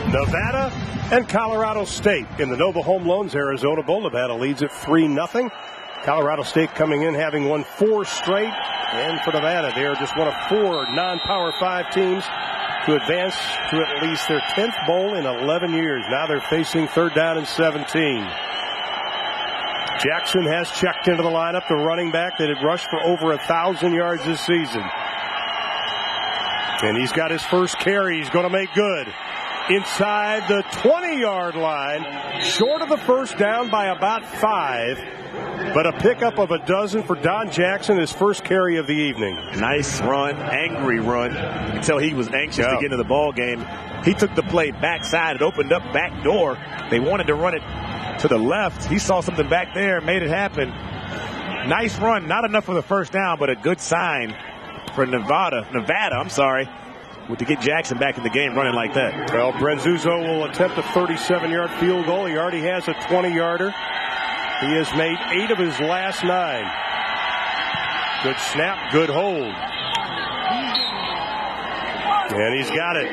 Nevada and Colorado State in the Nova Home Loans Arizona Bowl. Nevada leads it 3-0. Colorado State coming in having won 4 straight. And for Nevada, they are just one of 4 non-Power 5 teams to advance to at least their 10th bowl in 11 years. Now they're facing 3rd down and 17. Jackson has checked into the lineup, the running back that had rushed for over 1,000 yards this season. And he's got his first carry. He's going to make good. Inside the 20-yard line, short of the first down by about 5, but a pickup of a dozen for Don Jackson, his first carry of the evening. Nice run, angry run. You can tell he was anxious to get into the ball game. He took the play backside. It opened up back door. They wanted to run it to the left. He saw something back there, made it happen. Nice run, not enough for the first down, but a good sign for Nevada, to get Jackson back in the game running like that. Well, Brent Zuzo will attempt a 37-yard field goal. He already has a 20-yarder. He has made 8 of his last 9. Good snap, good hold. And he's got it.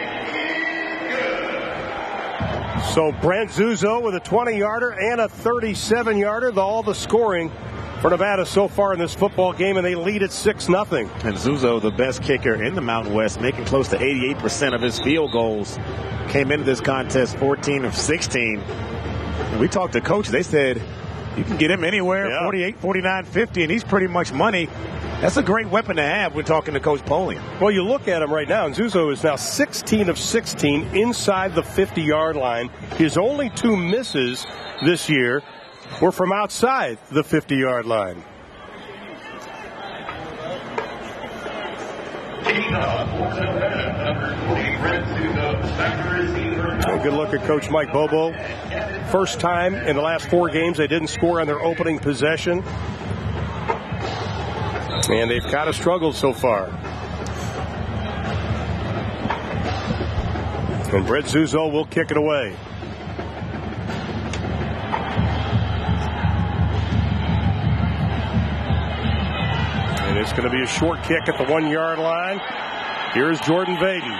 So Brent Zuzo with a 20-yarder and a 37-yarder. All the scoring for Nevada so far in this football game, and they lead at 6-0. And Zuzo, the best kicker in the Mountain West, making close to 88% of his field goals. Came into this contest 14 of 16. And we talked to Coach. They said you can get him anywhere, 48, 49, 50, and he's pretty much money. That's a great weapon to have. We're talking to Coach Polian. Well, you look at him right now, and Zuzo is now 16 of 16 inside the 50-yard line. His only 2 misses this year were from outside the 50-yard line. A good look at Coach Mike Bobo. First time in the last 4 games they didn't score on their opening possession. And they've kind of struggled so far. And Brent Zuzo will kick it away. And it's going to be a short kick at the 1-yard line. Here's Jordan Vaden.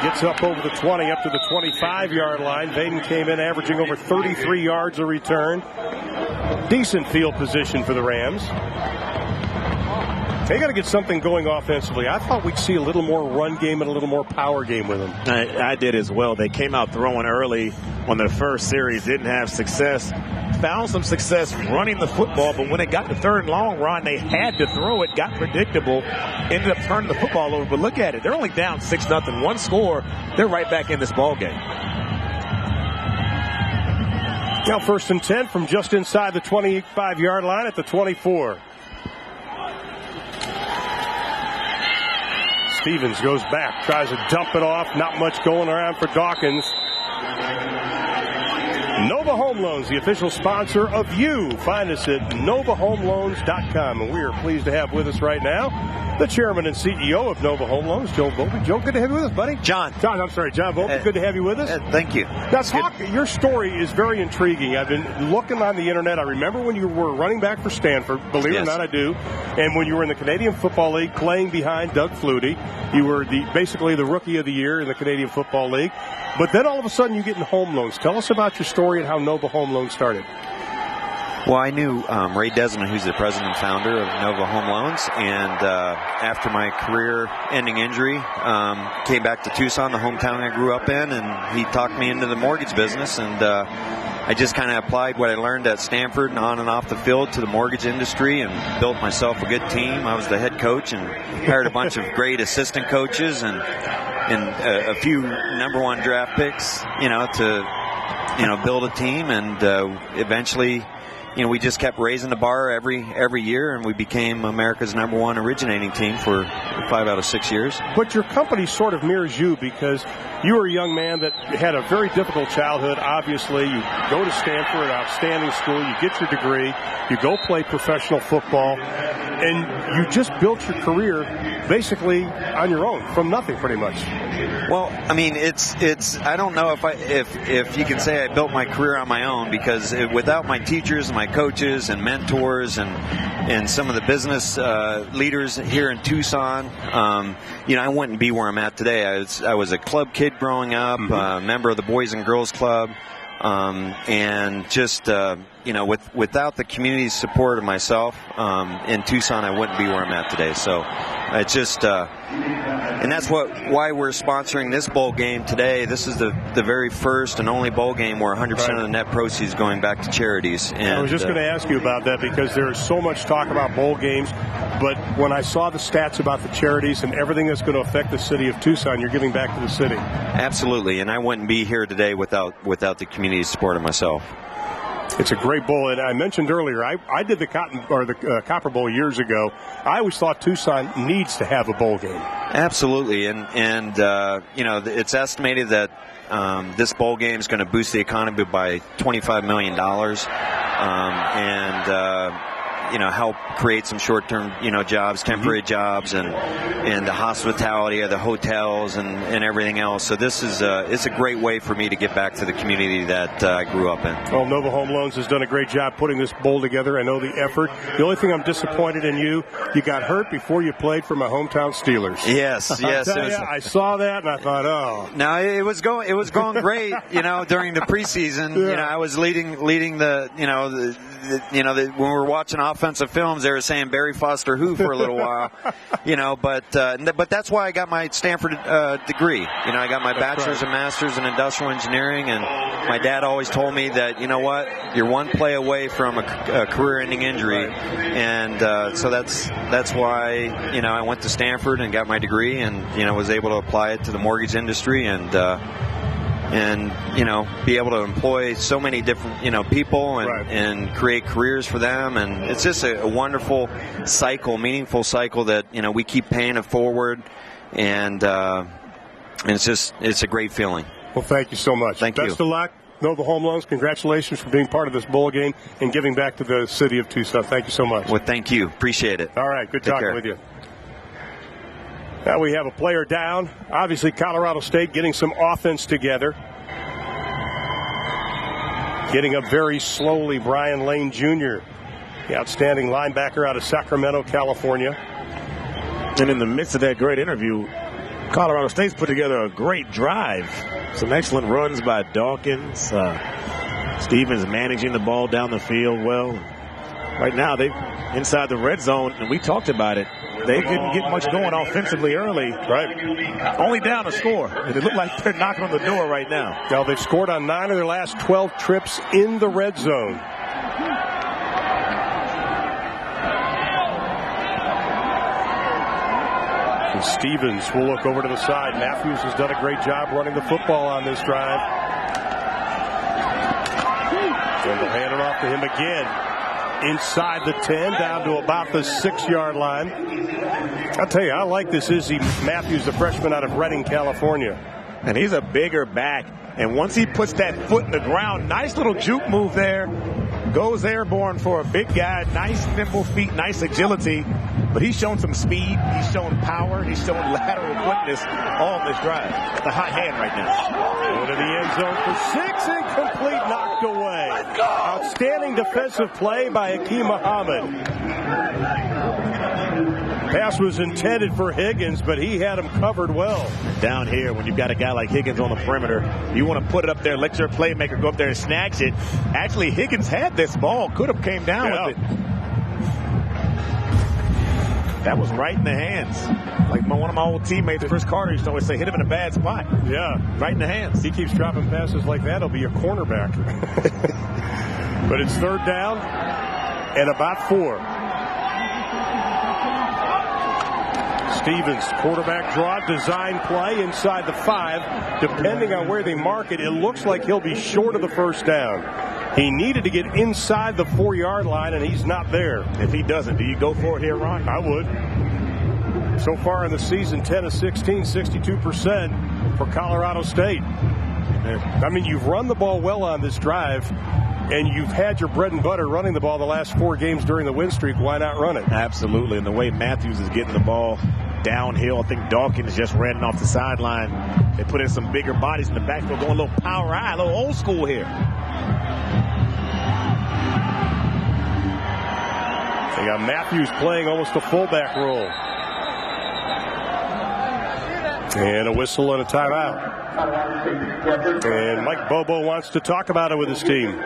Gets up over the 20, up to the 25-yard line. Vaden came in averaging over 33 yards a return. Decent field position for the Rams. They got to get something going offensively. I thought we'd see a little more run game and a little more power game with them. I did as well. They came out throwing early on their first series, didn't have success. Found some success running the football, but when it got to 3rd and long, Ron, they had to throw it, got predictable, ended up turning the football over. But look at it. They're only down 6-0. 1 score, they're right back in this ball game. Now 1st and 10 from just inside the 25-yard line at the 24. Stevens goes back, tries to dump it off. Not much going around for Dawkins. Nova Home Loans, the official sponsor of you. Find us at NovaHomeLoans.com. And we are pleased to have with us right now the chairman and CEO of Nova Home Loans, Joe Volpe. Joe, good to have you with us, buddy. John, I'm sorry, John Volpe. Good to have you with us. Thank you. Now, your story is very intriguing. I've been looking on the internet. I remember when you were running back for Stanford. Believe it or not, I do. And when you were in the Canadian Football League playing behind Doug Flutie, you were basically the Rookie of the Year in the Canadian Football League. But then all of a sudden you get in home loans. Tell us about your story and how Nova Home Loans started. Well, I knew Ray Desmond, who's the president and founder of Nova Home Loans, and after my career-ending injury, came back to Tucson, the hometown I grew up in, and he talked me into the mortgage business, and I just kind of applied what I learned at Stanford and on and off the field to the mortgage industry and built myself a good team. I was the head coach and hired a bunch of great assistant coaches and a few number 1 draft picks, to build a team, and eventually, we just kept raising the bar every year, and we became America's number 1 originating team for 5 out of 6 years. But your company sort of mirrors you, because you were a young man that had a very difficult childhood. Obviously, you go to Stanford, an outstanding school, you get your degree, you go play professional football, and you just built your career basically on your own, from nothing pretty much. Well, I mean, it's I don't know if you can say I built my career on my own, because without my teachers and my my coaches and mentors and some of the business leaders here in Tucson. I wouldn't be where I'm at today. I was a club kid growing up, a member of the Boys and Girls Club, and just without the community support of myself in Tucson, I wouldn't be where I'm at today. So it's just, and that's why we're sponsoring this bowl game today. This is the very first and only bowl game where 100% of the net proceeds is going back to charities. And I was just going to ask you about that because there is so much talk about bowl games, but when I saw the stats about the charities and everything that's going to affect the city of Tucson, you're giving back to the city. Absolutely, and I wouldn't be here today without the community support of myself. It's a great bowl, and I mentioned earlier, I did the Copper Bowl years ago. I always thought Tucson needs to have a bowl game. Absolutely, and it's estimated that this bowl game is going to boost the economy by $25 million, help create some short-term, jobs, temporary jobs, and the hospitality of the hotels and everything else. So this is it's a great way for me to get back to the community that I grew up in. Well, Nova Home Loans has done a great job putting this bowl together. I know the effort. The only thing I'm disappointed in you got hurt before you played for my hometown Steelers. Yes. I saw that and I thought, oh. No, it was going great. During the preseason, yeah. I was leading the when we were watching offensive films, they were saying Barry Foster who for a little while, but that's why I got my Stanford degree. I got my bachelor's and master's in industrial engineering, and my dad always told me that, you're one play away from a career-ending injury, and so that's why, I went to Stanford and got my degree and, was able to apply it to the mortgage industry and be able to employ so many different, people and create careers for them. And it's just a wonderful cycle, meaningful cycle that, we keep paying it forward. And it's a great feeling. Well, thank you so much. Thank you. Best of luck. Nova Home Loans, congratulations for being part of this bowl game and giving back to the city of Tucson. Thank you so much. Well, thank you. Appreciate it. All right. Good Take talking care. with you. Now we have a player down. Obviously, Colorado State getting some offense together. Getting up very slowly, Brian Lane Jr., the outstanding linebacker out of Sacramento, California. And in the midst of that great interview, Colorado State's put together a great drive. Some excellent runs by Dawkins. Stevens managing the ball down the field well. Right now, they're inside the red zone, and we talked about it. They didn't get much going offensively early. Right. Only down a score. And it looked like they're knocking on the door right now. Now, they've scored on 9 of their last 12 trips in the red zone. And Stevens will look over to the side. Matthews has done a great job running the football on this drive. And they'll hand it off to him again. Inside the 10, down to about the 6-yard line. I'll tell you, I like this Izzy Matthews, the freshman out of Redding, California. And he's a bigger back. And once he puts that foot in the ground, nice little juke move there. Goes airborne for a big guy. Nice nimble feet, nice agility. But he's shown some speed. He's shown power. He's shown lateral quickness on this drive. The hot hand right now. Going to the end zone for 6. Incomplete, knocked away. Outstanding defensive play by Akeem Muhammad. Pass was intended for Higgins, but he had him covered well. Down here, when you've got a guy like Higgins on the perimeter, you want to put it up there, let your playmaker go up there and snatch it. Actually, Higgins had this ball, could have came down with it. That was right in the hands. Like one of my old teammates, Chris Carter, used to always say, hit him in a bad spot. Yeah. Right in the hands. He keeps dropping passes like that, he'll be a cornerback. But it's 3rd down and about 4. Stevens, quarterback draw, design play inside the 5. Depending on where they mark it, it looks like he'll be short of the 1st down. He needed to get inside the 4-yard line, and he's not there. If he doesn't, do you go for it here, Ron? I would. So far in the season, 10 of 16, 62% for Colorado State. I mean, you've run the ball well on this drive, and you've had your bread and butter running the ball the last 4 games during the win streak. Why not run it? Absolutely, and the way Matthews is getting the ball downhill, I think Dawkins just ran off the sideline. They put in some bigger bodies in the backfield, going a little power eye, a little old school here. Now Matthews playing almost a fullback role. And a whistle and a timeout. And Mike Bobo wants to talk about it with his team.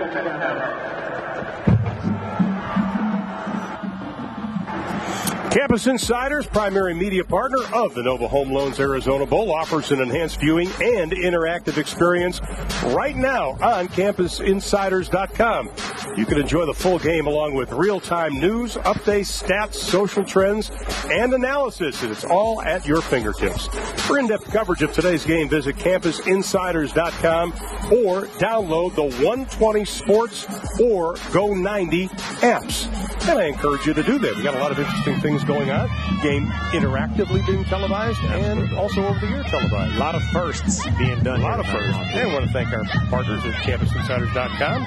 Campus Insiders, primary media partner of the Nova Home Loans Arizona Bowl, offers an enhanced viewing and interactive experience right now on CampusInsiders.com. You can enjoy the full game along with real-time news, updates, stats, social trends, and analysis. And it's all at your fingertips. For in-depth coverage of today's game, visit CampusInsiders.com or download the 120 Sports or Go 90 apps. And I encourage you to do that. We've got a lot of interesting things going on. Game interactively being televised and also over-the-air televised. A lot of firsts being done. A lot of firsts. And I want to thank our partners at CampusInsiders.com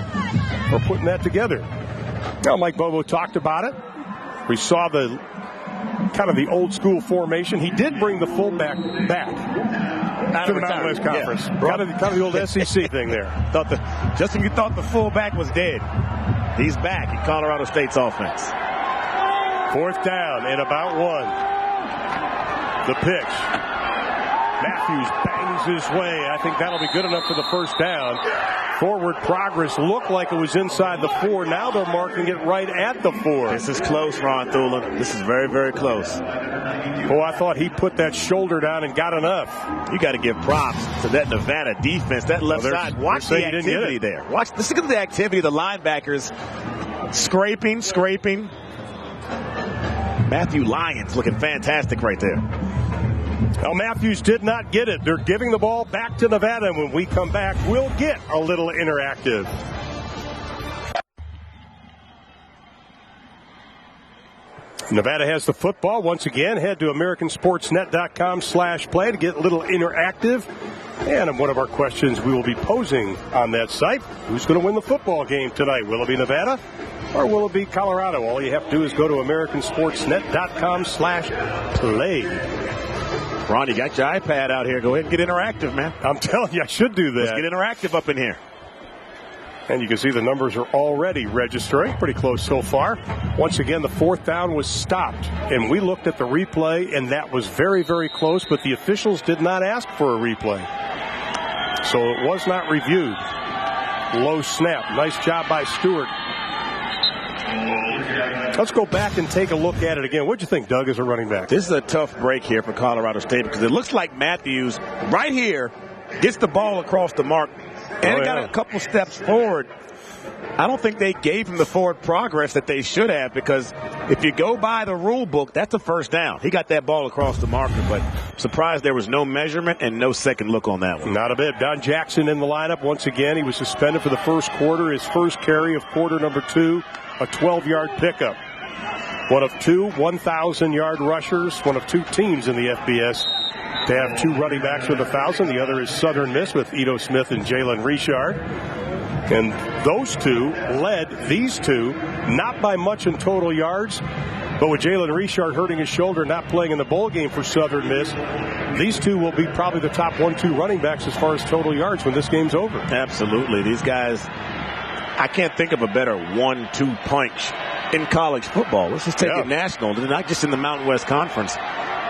for putting that together. Now, Mike Bobo talked about it. We saw the kind of the old school formation. He did bring the fullback back to the Mountain West Conference. Yeah. Kind of the old SEC thing there. Just when you thought the fullback was dead, he's back in Colorado State's offense. 4th down and about 1. The pitch. Matthews bangs his way. I think that'll be good enough for the first down. Forward progress looked like it was inside the 4. Now they're marking it right at the 4. This is close, Ron Thulin. This is very, very close. Oh, I thought he put that shoulder down and got enough. You got to give props to that Nevada defense, that left side. Watch the activity there. Listen to the activity of the linebackers. Scraping. Matthew Lyons looking fantastic right there. Well, Matthews did not get it. They're giving the ball back to Nevada, and when we come back, we'll get a little interactive. Nevada has the football. Once again, head to AmericanSportsNet.com/play to get a little interactive. And one of our questions we will be posing on that site, who's going to win the football game tonight? Will it be Nevada or will it be Colorado? All you have to do is go to AmericanSportsNet.com/play. Ron, you got your iPad out here. Go ahead and get interactive, man. I'm telling you, I should do that. Let's get interactive up in here. And you can see the numbers are already registering. Pretty close so far. Once again, the 4th down was stopped. And we looked at the replay, and that was very, very close. But the officials did not ask for a replay. So it was not reviewed. Low snap. Nice job by Stewart. Let's go back and take a look at it again. What do you think, Doug, as a running back? This is a tough break here for Colorado State because it looks like Matthews right here gets the ball across the mark and got a couple steps forward. I don't think they gave him the forward progress that they should have, because if you go by the rule book, that's a first down. He got that ball across the marker, but I'm surprised there was no measurement and no second look on that one. Not a bit. Don Jackson in the lineup once again. He was suspended for the first quarter. His first carry of quarter number 2, a 12-yard pickup. One of 2 1,000-yard rushers, one of 2 teams in the FBS to have 2 running backs with 1,000. The other is Southern Miss with Ito Smith and Jalen Richard. And those 2 led these 2, not by much in total yards, but with Jalen Richard hurting his shoulder, not playing in the bowl game for Southern Miss, these 2 will be probably the top 1-2 running backs as far as total yards when this game's over. Absolutely. These guys, I can't think of a better 1-2 punch in college football. Let's just take it national, not just in the Mountain West Conference.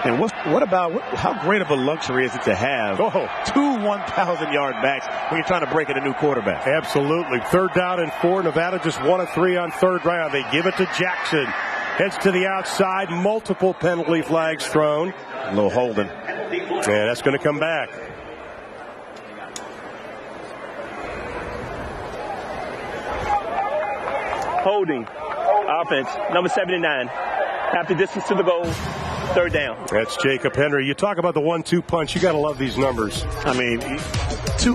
And how great of a luxury is it to have 2 1,000-yard backs when you're trying to break in a new quarterback? Absolutely. 3rd down and 4. Nevada just 1 of 3 on 3rd round. They give it to Jackson. Heads to the outside. Multiple penalty flags thrown. A little holding. And that's going to come back. Holding. Offense. Number 79. Half the distance to the goal. 3rd down. That's Jacob Henry. You talk about the 1-2 punch. You got to love these numbers. I mean,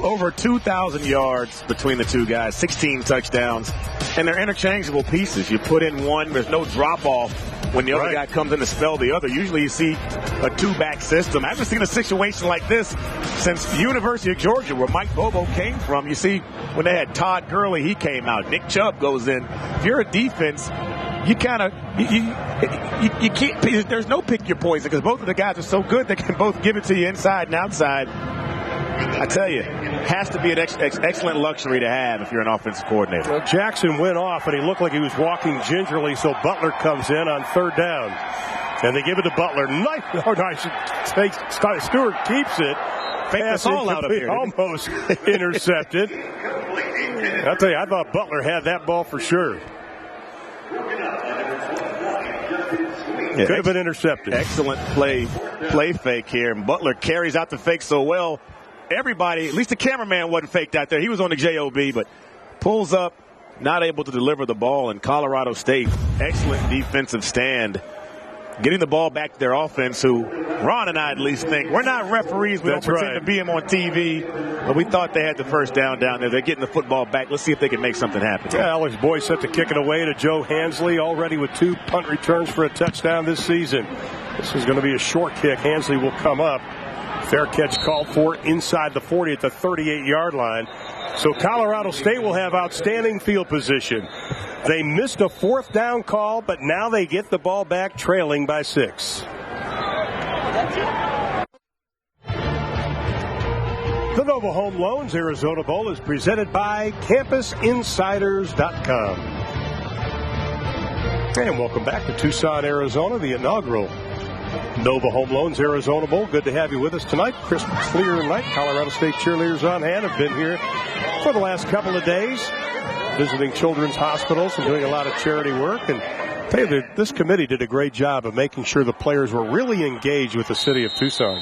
over 2,000 yards between the 2 guys, 16 touchdowns, and they're interchangeable pieces. You put in one, there's no drop-off when the other guy comes in to spell the other. Usually you see a 2-back system. I haven't seen a situation like this since the University of Georgia, where Mike Bobo came from. You see, when they had Todd Gurley, he came out. Nick Chubb goes in. If you're a defense, you can't, there's no pick your poison, because both of the guys are so good they can both give it to you inside and outside. I tell you, has to be an excellent luxury to have if you're an offensive coordinator. Well, Jackson went off, and he looked like he was walking gingerly, so Butler comes in on 3rd down. And they give it to Butler. Stewart keeps it. Pass all out of here. Almost intercepted. I'll tell you, I thought Butler had that ball for sure. Could have been intercepted. Excellent play fake here. And Butler carries out the fake so well. Everybody, at least the cameraman wasn't faked out there. He was on the JOB, but pulls up, not able to deliver the ball. In Colorado State, excellent defensive stand. Getting the ball back to their offense, who Ron and I at least think, we're not referees. We don't pretend to be them on TV. But we thought they had the first down there. They're getting the football back. Let's see if they can make something happen. Yeah, Alex Boyd set to kick it away to Joe Hansley, already with 2 punt returns for a touchdown this season. This is going to be a short kick. Hansley will come up. Fair catch called for inside the 40 at the 38-yard line. So Colorado State will have outstanding field position. They missed a 4th down call, but now they get the ball back trailing by 6. The Nova Home Loans Arizona Bowl is presented by CampusInsiders.com. And welcome back to Tucson, Arizona, the inaugural Nova Home Loans Arizona Bowl. Good to have you with us tonight. Crisp, clear night. Colorado State cheerleaders on hand have been here for the last couple of days, visiting children's hospitals and doing a lot of charity work. And I tell you, this committee did a great job of making sure the players were really engaged with the city of Tucson.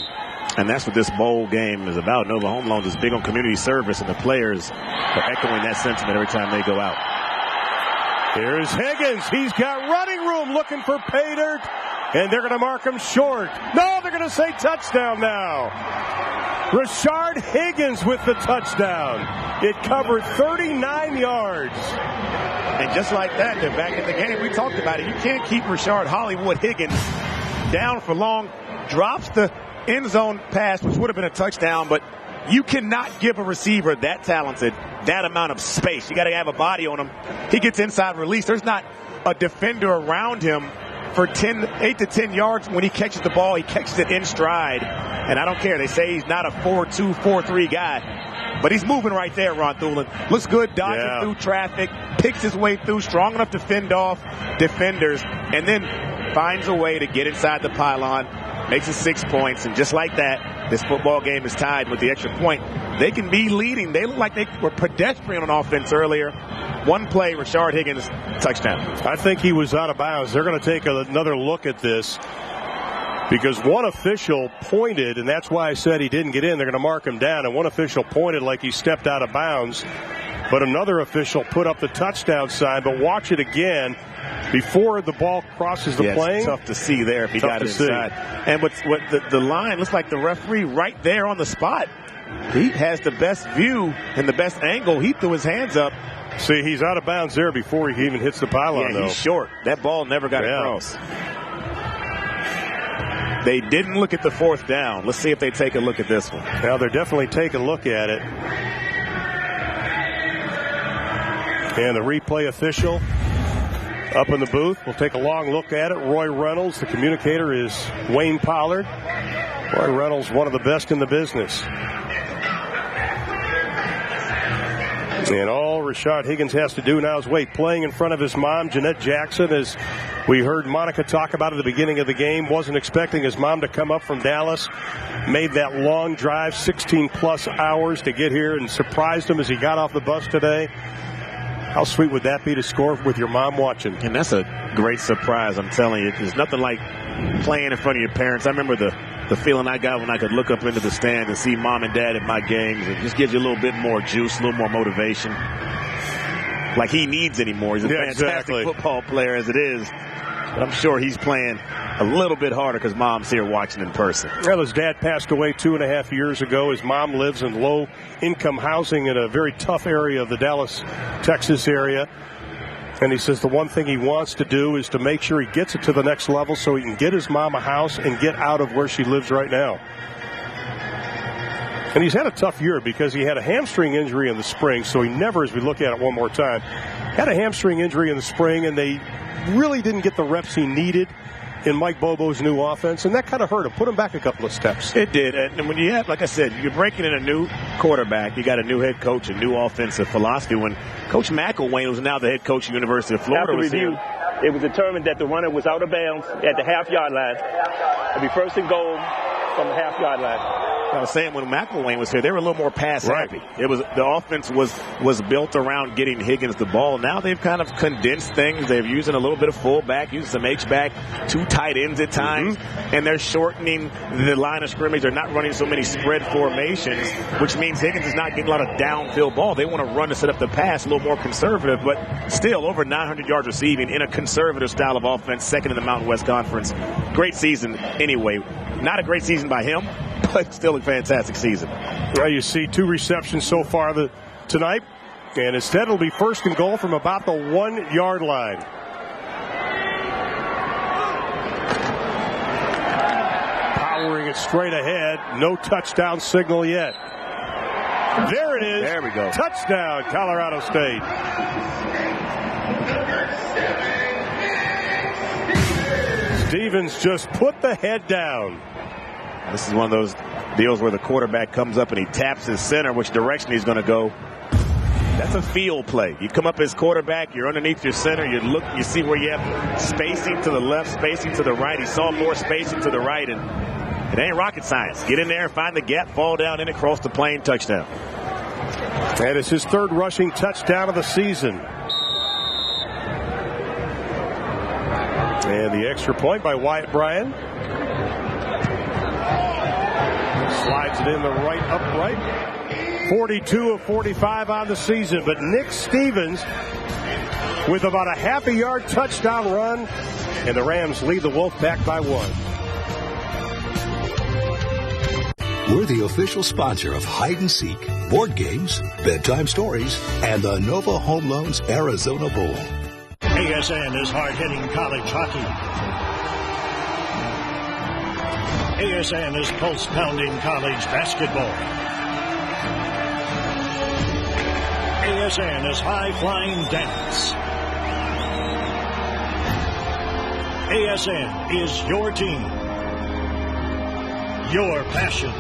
And that's what this bowl game is about. Nova Home Loans is big on community service, and the players are echoing that sentiment every time they go out. Here's Higgins. He's got running room, looking for pay dirt. And they're going to mark him short. No, they're going to say touchdown now. Rashard Higgins with the touchdown. It covered 39 yards. And just like that, they're back in the game. We talked about it. You can't keep Rashard Hollywood Higgins down for long. Drops the end zone pass, which would have been a touchdown, but you cannot give a receiver that talented that amount of space. You got to have a body on him. He gets inside release. There's not a defender around him for 8 to 10 yards. When he catches the ball, he catches it in stride. And I don't care. They say he's not a 4-2, 4-3 guy. But he's moving right there, Ron Thulin. Looks good, dodging through traffic, picks his way through, strong enough to fend off defenders, and then finds a way to get inside the pylon, makes it 6 points. And just like that, this football game is tied with the extra point. They can be leading. They look like they were pedestrian on offense earlier. One play, Rashard Higgins, touchdown. I think he was out of bounds. They're going to take another look at this because one official pointed, and that's why I said he didn't get in. They're going to mark him down, and one official pointed like he stepped out of bounds. But another official put up the touchdown sign. But watch it again before the ball crosses the plane. It's tough to see there if he got inside. And what the line looks like the referee right there on the spot. He has the best view and the best angle. He threw his hands up. See, he's out of bounds there before he even hits the pylon, though. He's short. That ball never got across. They didn't look at the 4th down. Let's see if they take a look at this one. Now, they're definitely taking a look at it. And the replay official up in the booth. We'll take a long look at it. Roy Reynolds, the communicator, is Wayne Pollard. Roy Reynolds, one of the best in the business. And all Rashard Higgins has to do now is wait. Playing in front of his mom, Jeanette Jackson, as we heard Monica talk about at the beginning of the game. Wasn't expecting his mom to come up from Dallas. Made that long drive, 16-plus hours to get here, and surprised him as he got off the bus today. How sweet would that be to score with your mom watching? And that's a great surprise, I'm telling you. There's nothing like playing in front of your parents. I remember the feeling I got when I could look up into the stand and see mom and dad at my games. It just gives you a little bit more juice, a little more motivation. Like he needs anymore. He's a fantastic football player as it is. But I'm sure he's playing a little bit harder because mom's here watching in person. Well, his dad passed away 2.5 years ago. His mom lives in low-income housing in a very tough area of the Dallas, Texas area. And he says the one thing he wants to do is to make sure he gets it to the next level so he can get his mom a house and get out of where she lives right now. And he's had a tough year because he had a hamstring injury in the spring, so he never, as we look at it one more time, had a hamstring injury in the spring, and they really didn't get the reps he needed. in Mike Bobo's new offense, and that kind of hurt him, put him back a couple of steps. It did. And when you have, like I said, you're breaking in a new quarterback, you got a new head coach, a new offensive philosophy. When Coach McElwain was now the head coach of the University of Florida, after review, it was determined that the runner was out of bounds at the half-yard line. It'd be first and goal from the half-yard line. I was saying when McElwain was here, they were a little more pass happy. It was the offense was built around getting Higgins the ball. Now they've kind of condensed things. They're using a little bit of fullback, using some H-back, 2 tight ends at times, and they're shortening the line of scrimmage. They're not running so many spread formations, which means Higgins is not getting a lot of downfield ball. They want to run to set up the pass, a little more conservative, but still over 900 yards receiving in a conservative style of offense, second in the Mountain West Conference. Great season anyway. Not a great season by him, but still a fantastic season. Well, you see 2 receptions so far tonight, and instead it'll be first and goal from about the 1-yard line. Powering it straight ahead. No touchdown signal yet. There it is. There we go. Touchdown, Colorado State. Stevens just put the head down. This is one of those deals where the quarterback comes up and he taps his center, which direction he's going to go. That's a field play. You come up as quarterback, you're underneath your center, you look, you see where you have spacing to the left, spacing to the right. He saw more spacing to the right, and it ain't rocket science. Get in there, find the gap, fall down in, across the plane, touchdown. And it's his 3rd rushing touchdown of the season. And the extra point by Wyatt Bryan. Slides it in the right upright. 42 of 45 on the season. But Nick Stevens with about a half-a-yard touchdown run. And the Rams lead the Wolfpack by 1. We're the official sponsor of Hide and Seek, board games, bedtime stories, and the Nova Home Loans Arizona Bowl. ASN is hard-hitting college hockey. ASN is pulse-pounding college basketball. ASN is high-flying dance. ASN is your team, your passion,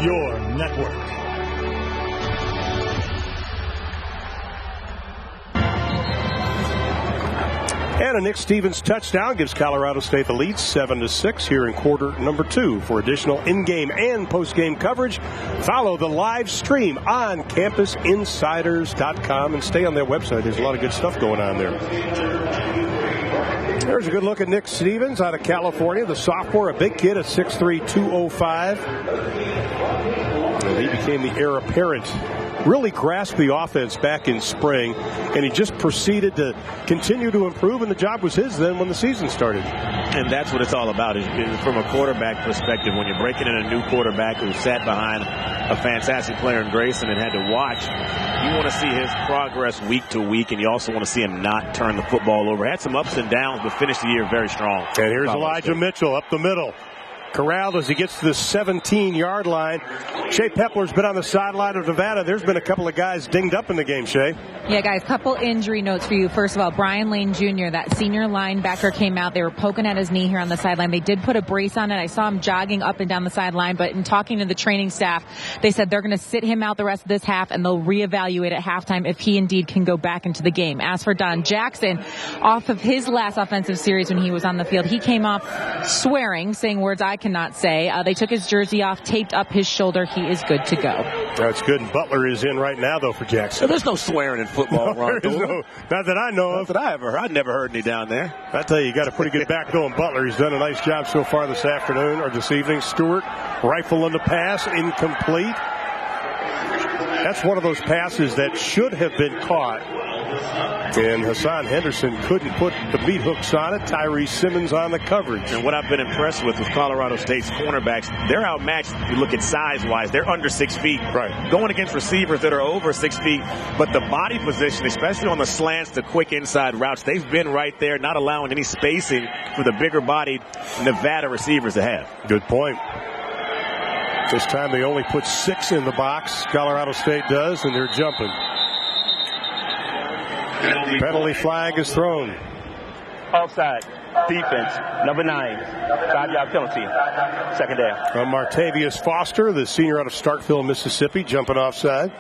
your network. And a Nick Stevens touchdown gives Colorado State the lead 7-6 here in quarter number 2. For additional in-game and post-game coverage, follow the live stream on CampusInsiders.com and stay on their website. There's a lot of good stuff going on there. There's a good look at Nick Stevens out of California, the sophomore, a big kid at 6'3", 205. And he became the heir apparent. Really grasped the offense back in spring, and he just proceeded to continue to improve, and the job was his then when the season started. And that's what it's all about, is from a quarterback perspective. When you're breaking in a new quarterback who sat behind a fantastic player in Grayson and had to watch, you want to see his progress week to week, and you also want to see him not turn the football over. Had some ups and downs, but finished the year very strong. And here's Elijah Mitchell up the middle. Corralled as he gets to the 17-yard line. Shea Pepler's been on the sideline of Nevada. There's been a couple of guys dinged up in the game, Shea. Yeah, guys, couple injury notes for you. First of all, Brian Lane Jr., that senior linebacker, came out. They were poking at his knee here on the sideline. They did put a brace on it. I saw him jogging up and down the sideline, but in talking to the training staff, they said they're going to sit him out the rest of this half, and they'll reevaluate at halftime if he indeed can go back into the game. As for Don Jackson, off of his last offensive series when he was on the field, he came off swearing, saying words I cannot say. They took his jersey off, taped up his shoulder. He is good to go. That's good. And Butler is in right now, though, for Jackson. There's no swearing in football, Ron. Not that I know of. Not that I ever heard. I've never heard any down there. I tell you, you got a pretty good back going. Butler, he's done a nice job so far this afternoon or this evening. Stewart, rifle in the pass, incomplete. That's one of those passes that should have been caught. And Hassan Henderson couldn't put the meat hooks on it. Tyree Simmons on the coverage. And what I've been impressed with Colorado State's cornerbacks, they're outmatched if you look at size-wise. They're under 6 feet. Right. Going against receivers that are over 6 feet. But the body position, especially on the slants, the quick inside routes, they've been right there, not allowing any spacing for the bigger-bodied Nevada receivers to have. Good point. This time they only put 6 in the box. Colorado State does, and they're jumping. Penalty flag is thrown. offside, defense, number 9, 5-yard penalty, second down. Martavius Foster, the senior out of Starkville, Mississippi, jumping offside.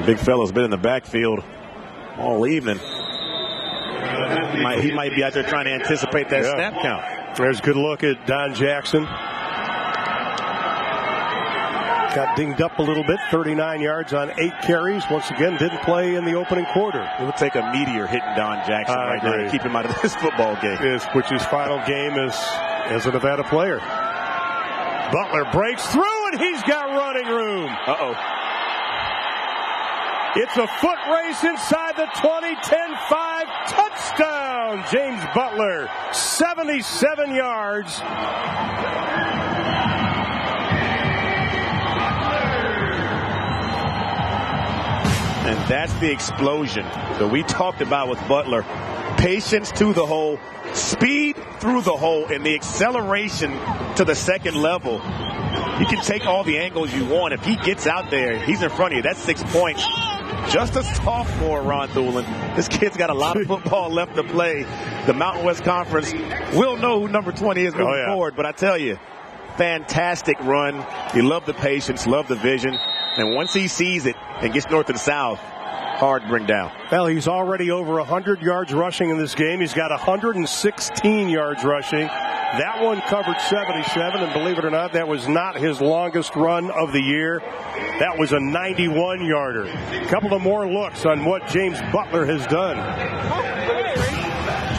Big fella's been in the backfield all evening. He might be out there trying to anticipate that snap count. There's a good look at Don Jackson. Got dinged up a little bit, 39 yards on 8 carries. Once again, didn't play in the opening quarter. It would take a meteor hitting Don Jackson right now to keep him out of this football game. Which his final game as a Nevada player. Butler breaks through, and he's got running room. Uh-oh. It's a foot race inside the 20, 10-5, touchdown, James Butler, 77 yards. And that's the explosion that we talked about with Butler. Patience to the hole, speed through the hole, and the acceleration to the second level. You can take all the angles you want. If he gets out there, he's in front of you. That's 6 points. Just a sophomore, Ron Thulin. This kid's got a lot of football left to play. The Mountain West Conference will know who number 20 is moving forward. But I tell you, fantastic run. You love the patience, love the vision. And once he sees it and gets north and south, hard to bring down. Well, he's already over 100 yards rushing in this game. He's got 116 yards rushing. That one covered 77, and believe it or not, that was not his longest run of the year. That was a 91-yarder. A couple of more looks on what James Butler has done.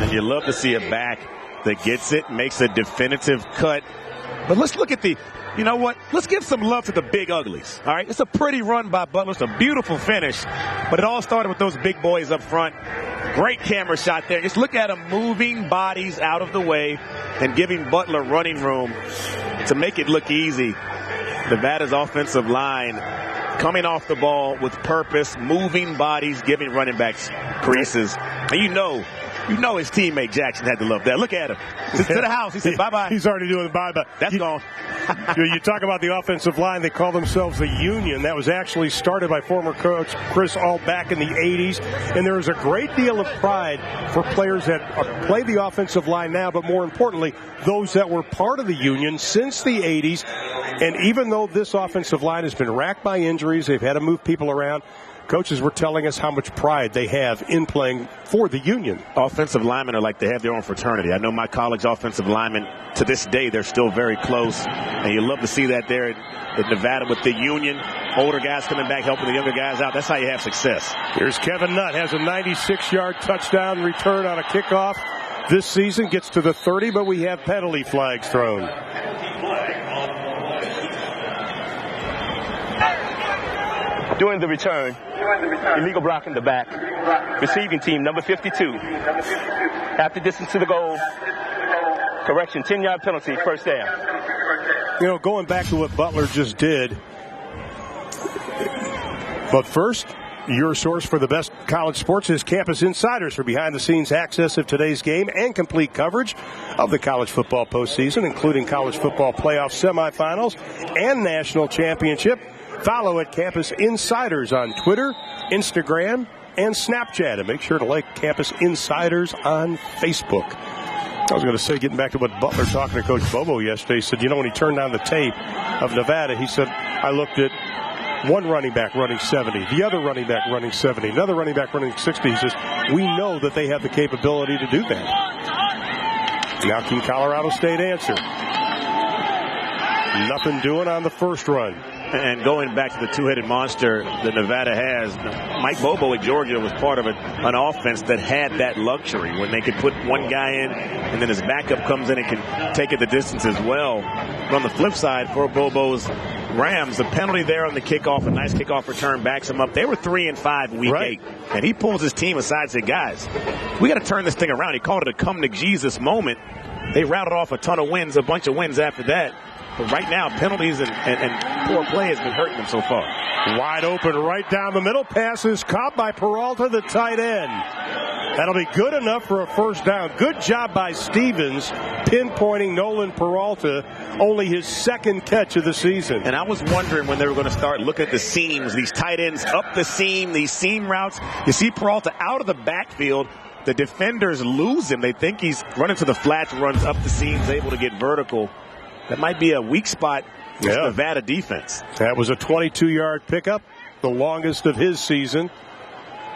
And you love to see a back that gets it, makes a definitive cut. But let's look at you know what? Let's give some love to the big uglies. All right, it's a pretty run by Butler. It's a beautiful finish. But it all started with those big boys up front. Great camera shot there. Just look at them moving bodies out of the way and giving Butler running room to make it look easy. Nevada's offensive line coming off the ball with purpose, moving bodies, giving running backs creases. And you know his teammate Jackson had to love that. Look at him. To the house. He said, bye-bye. He's already doing bye-bye. That's gone. You talk about the offensive line. They call themselves the Union. That was actually started by former coach Chris Ault back in the 80s. And there is a great deal of pride for players that play the offensive line now, but more importantly, those that were part of the Union since the 80s. And even though this offensive line has been racked by injuries, they've had to move people around, coaches were telling us how much pride they have in playing for the Union. Offensive linemen are like they have their own fraternity. I know my college offensive linemen, to this day, they're still very close. And you love to see that there at Nevada with the Union. Older guys coming back, helping the younger guys out. That's how you have success. Here's Kevin Nutt, has a 96-yard touchdown return on a kickoff this season. Gets to the 30, but we have penalty flags thrown. During the return, illegal block in the back. Receiving team, number 52. After distance to the goal. Correction, 10-yard penalty, first down. You know, going back to what Butler just did. But first, your source for the best college sports is Campus Insiders for behind-the-scenes access of today's game and complete coverage of the college football postseason, including college football playoff semifinals and national championship. Follow at Campus Insiders on Twitter, Instagram, and Snapchat. And make sure to like Campus Insiders on Facebook. I was going to say, getting back to what Butler talking to Coach Bobo yesterday, he said, you know, when he turned on the tape of Nevada, he said, I looked at one running back running 70, the other running back running 70, another running back running 60. He says, we know that they have the capability to do that. Now can Colorado State answer? Nothing doing on the first run. And going back to the two-headed monster that Nevada has, Mike Bobo at Georgia was part of an offense that had that luxury when they could put one guy in and then his backup comes in and can take it the distance as well. But on the flip side, for Bobo's Rams, the penalty there on the kickoff, a nice kickoff return backs them up. They were 3-5 week 8. And he pulls his team aside and said, guys, we got to turn this thing around. He called it a come-to-Jesus moment. They routed off a ton of wins, a bunch of wins after that. But right now, penalties and poor play has been hurting them so far. Wide open right down the middle. Pass is caught by Peralta, the tight end. That'll be good enough for a first down. Good job by Stevens pinpointing Nolan Peralta, only his second catch of the season. And I was wondering when they were going to start looking at the seams, these tight ends up the seam, these seam routes. You see Peralta out of the backfield. The defenders lose him. They think he's running to the flats, runs up the seams, able to get vertical. That might be a weak spot for the Nevada defense. That was a 22-yard pickup, the longest of his season.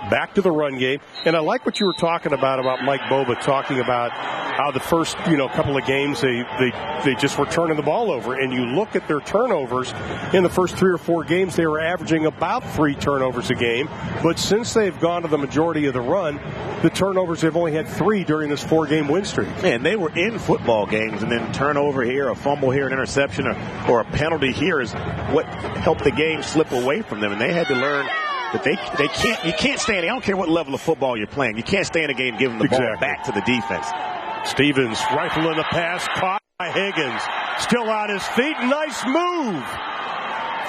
Back to the run game. And I like what you were talking about Mike Boba, talking about how the first, couple of games they just were turning the ball over. And you look at their turnovers in the first 3 or 4 games, they were averaging about 3 turnovers a game. But since they've gone to the majority of the run, the turnovers, they've only had 3 during this 4-game win streak. Man, they were in football games, and then turnover here, a fumble here, an interception, or a penalty here is what helped the game slip away from them. And they had to learn that you can't stay in. I don't care what level of football you're playing. You can't stay in a game giving the ball back to the defense. Stevens rifling the pass, caught by Higgins. Still on his feet. Nice move.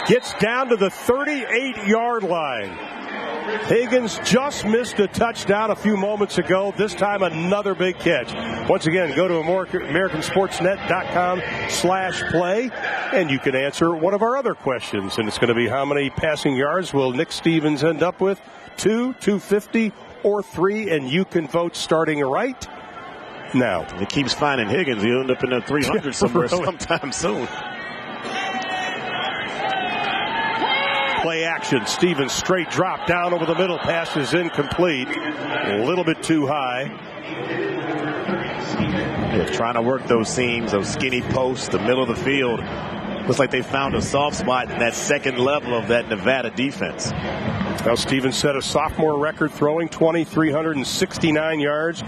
Gets down to the 38-yard line. Higgins just missed a touchdown a few moments ago. This time another big catch. Once again, go to AmericanSportsNet.com/play, and you can answer one of our other questions. And it's going to be, how many passing yards will Nick Stevens end up with? 2, 250, or 3? And you can vote starting right now. He keeps finding Higgins. He'll end up in the 300 somewhere sometime soon. Play action. Stevens straight drop down over the middle. Pass is incomplete. A little bit too high. Trying to work those seams, those skinny posts, the middle of the field. Looks like they found a soft spot in that second level of that Nevada defense. Now Stevens set a sophomore record throwing 2,369 yards,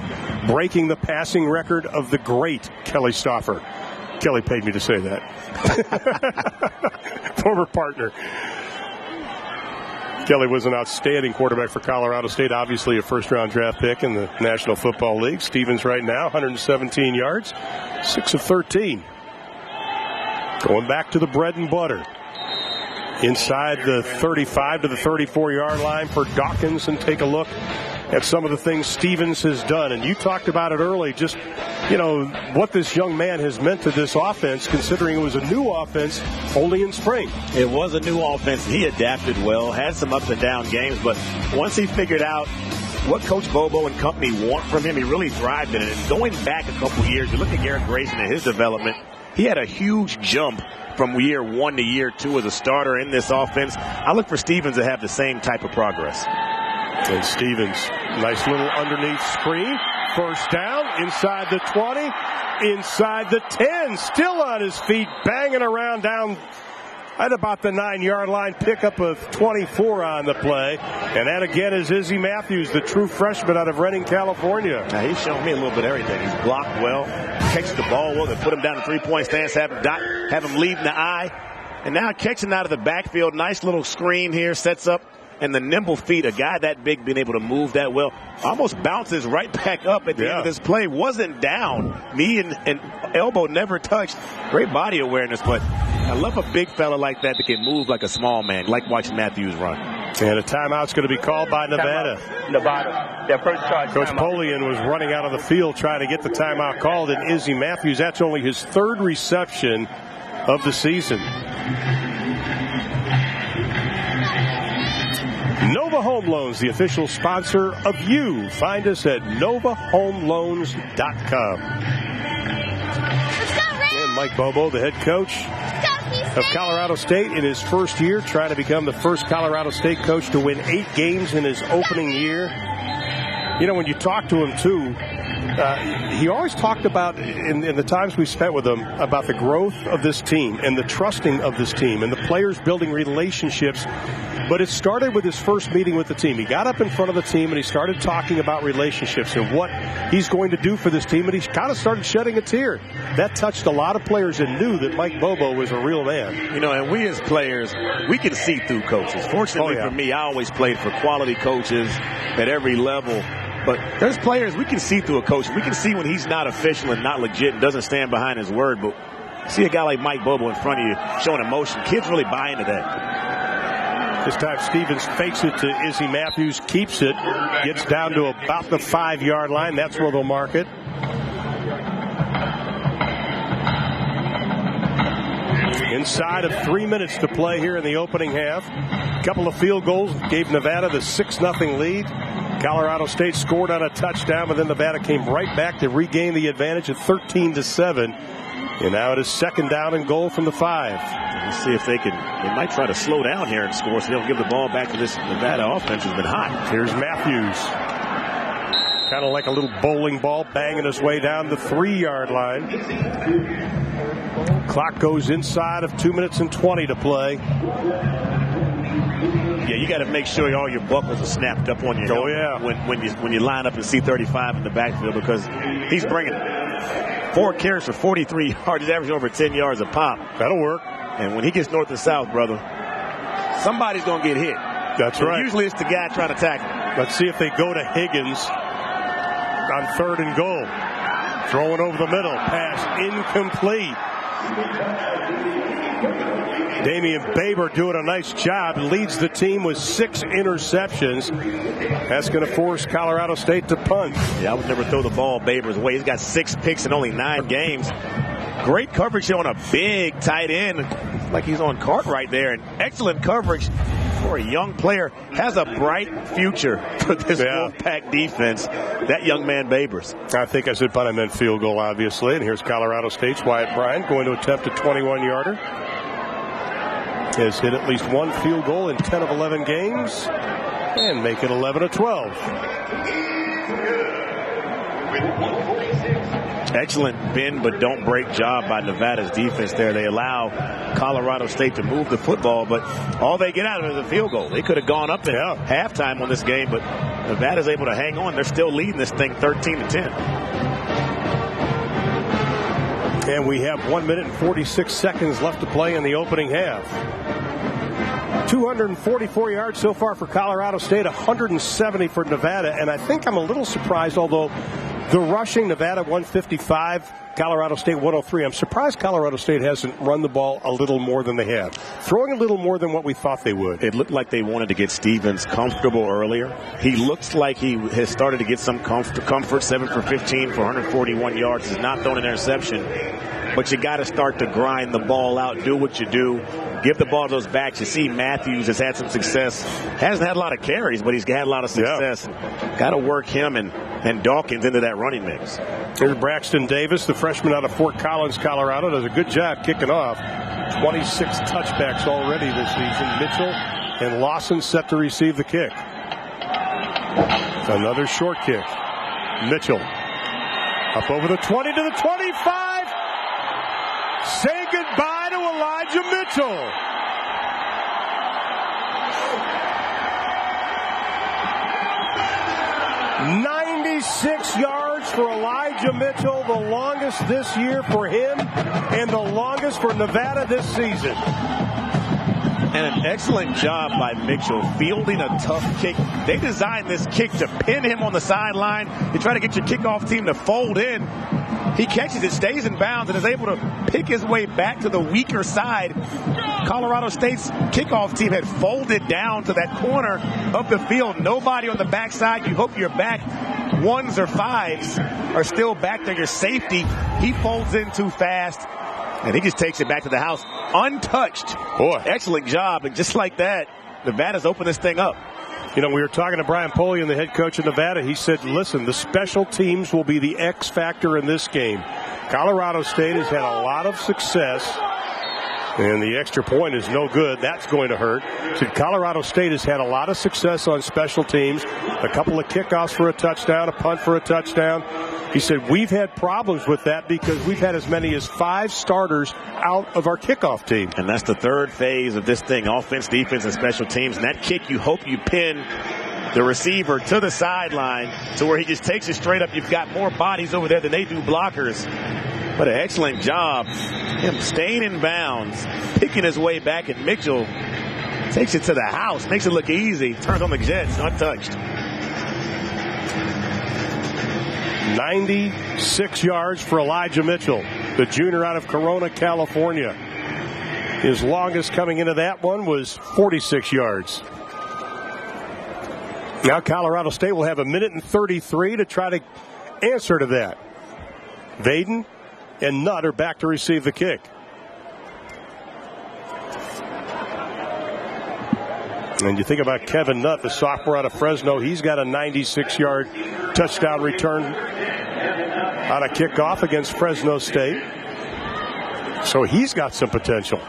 breaking the passing record of the great Kelly Stauffer. Kelly paid me to say that. Former partner. Kelly was an outstanding quarterback for Colorado State, obviously a first-round draft pick in the National Football League. Stevens right now, 117 yards, 6 of 13. Going back to the bread and butter. Inside the 35 to the 34-yard line for Dawkins, and take a look at some of the things Stevens has done. And you talked about it early, just, what this young man has meant to this offense, considering it was a new offense only in spring. It was a new offense. He adapted well, had some up and down games, but once he figured out what Coach Bobo and company want from him, he really thrived in it. And going back a couple years, you look at Garrett Grayson and his development, he had a huge jump from year 1 to year 2 as a starter in this offense. I look for Stevens to have the same type of progress. And Stevens, nice little underneath screen. First down, inside the 20, inside the 10. Still on his feet, banging around down at about the 9-yard line. Pickup of 24 on the play. And that again is Izzy Matthews, the true freshman out of Redding, California. Now he's shown me a little bit of everything. He's blocked well, catches the ball well. They put him down in 3-point stance, have him lead in the eye. And now catching out of the backfield. Nice little screen here, sets up. And the nimble feet, a guy that big being able to move that well, almost bounces right back up at the end of this play. Wasn't down. Knee and elbow never touched. Great body awareness, but I love a big fella like that can move like a small man, like watching Matthews run. And a timeout's going to be called by Nevada. Their first charge. Coach Polian was running out of the field trying to get the timeout called, and Izzy Matthews, that's only his 3rd reception of the season. Nova Home Loans, the official sponsor of you. Find us at NovaHomeLoans.com. And Mike Bobo, the head coach of Colorado State in his first year, trying to become the first Colorado State coach to win 8 games in his opening year. When you talk to him, too, he always talked about, in the times we spent with him, about the growth of this team and the trusting of this team and the players building relationships. But it started with his first meeting with the team. He got up in front of the team and he started talking about relationships and what he's going to do for this team. And he kind of started shedding a tear. That touched a lot of players and knew that Mike Bobo was a real man. And we as players, we can see through coaches. Fortunately for me, I always played for quality coaches at every level. But there's players, we can see through a coach. We can see when he's not official and not legit and doesn't stand behind his word. But see a guy like Mike Bobo in front of you showing emotion. Kids really buy into that. This time Stevens fakes it to Izzy Matthews, keeps it, gets down to about the 5-yard line. That's where they'll mark it. Inside of 3 minutes to play here in the opening half. A couple of field goals gave Nevada the 6-0 lead. Colorado State scored on a touchdown, but then Nevada came right back to regain the advantage at 13-7. And now it is 2nd down and goal from the 5. Let's see if they might try to slow down here and score, so they'll give the ball back to this Nevada offense has been hot. Here's Matthews. Kind of like a little bowling ball, banging his way down the 3-yard line. Clock goes inside of 2 minutes and 20 to play. Yeah, you got to make sure all your buckles are snapped up on your helmet when you line up and see 35 in the backfield, because he's bringing 4 carries for 43 yards. He's averaging over 10 yards a pop. That'll work. And when he gets north and south, brother, somebody's going to get hit. That's right. Usually it's the guy trying to tackle. Let's see if they go to Higgins on 3rd and goal. Throwing over the middle. Pass incomplete. Damian Baber doing a nice job. Leads the team with 6 interceptions. That's going to force Colorado State to punt. Yeah, I would never throw the ball Baber's way. He's got 6 picks in only 9 games. Great coverage on a big tight end. Like he's on Cartwright there. And excellent coverage for a young player. Has a bright future for this Wolfpack defense. That young man Babers. I think I said punt, I meant field goal, obviously. And here's Colorado State's Wyatt Bryant going to attempt a 21-yarder. Has hit at least 1 field goal in 10 of 11 games and make it 11-12. Excellent bend but don't break job by Nevada's defense there. They allow Colorado State to move the football, but all they get out of it is a field goal. They could have gone up at halftime on this game, but Nevada's able to hang on. They're still leading this thing 13-10. And we have 1 minute and 46 seconds left to play in the opening half. 244 yards so far for Colorado State, 170 for Nevada. And I think I'm a little surprised, although the rushing, Nevada 155, Colorado State 103. I'm surprised Colorado State hasn't run the ball a little more than they have. Throwing a little more than what we thought they would. It looked like they wanted to get Stevens comfortable earlier. He looks like he has started to get some comfort. 7 for 15 for 141 yards. Has not thrown an interception. But you got to start to grind the ball out, do what you do, give the ball to those backs. You see Matthews has had some success. Hasn't had a lot of carries, but he's had a lot of success. Yeah. Got to work him and Dawkins into that running mix. Here's Braxton Davis, the freshman out of Fort Collins, Colorado. Does a good job kicking off. 26 touchbacks already this season. Mitchell and Lawson set to receive the kick. Another short kick. Mitchell up over the 20 to the 25. Say goodbye to Elijah Mitchell. "96 yards for Elijah Mitchell, the longest this year for him and the longest for Nevada this season. And an excellent job by Mitchell fielding a tough kick. They designed this kick to pin him on the sideline. You try to get your kickoff team to fold in. He catches it, stays in bounds, and is able to pick his way back to the weaker side. Colorado State's kickoff team had folded down to that corner of the field. Nobody on the backside. You hope your back ones or fives are still back there. Your safety, he folds in too fast, and he just takes it back to the house untouched. Boy, excellent job. And just like that, Nevada's opened this thing up. You know, we were talking to Brian Polian, the head coach of Nevada. He said, listen, the special teams will be the X factor in this game. Colorado State has had a lot of success, and the extra point is no good. That's going to hurt. So Colorado State has had a lot of success on special teams, a couple of kickoffs for a touchdown, a punt for a touchdown. He said, we've had problems with that because we've had as many as 5 starters out of our kickoff team. And that's the third phase of this thing, offense, defense, and special teams. And that kick, you hope you pin the receiver to the sideline to where he just takes it straight up. You've got more bodies over there than they do blockers. But an excellent job. Him staying in bounds, picking his way back, and Mitchell takes it to the house, makes it look easy, turns on the Jets, untouched. 96 yards for Elijah Mitchell, the junior out of Corona, California. His longest coming into that one was 46 yards. Now Colorado State will have 1:33 to try to answer to that. Vaden and Nutt are back to receive the kick. And you think about Kevin Nutt, the sophomore out of Fresno. He's got a 96-yard touchdown return on a kickoff against Fresno State. So he's got some potential.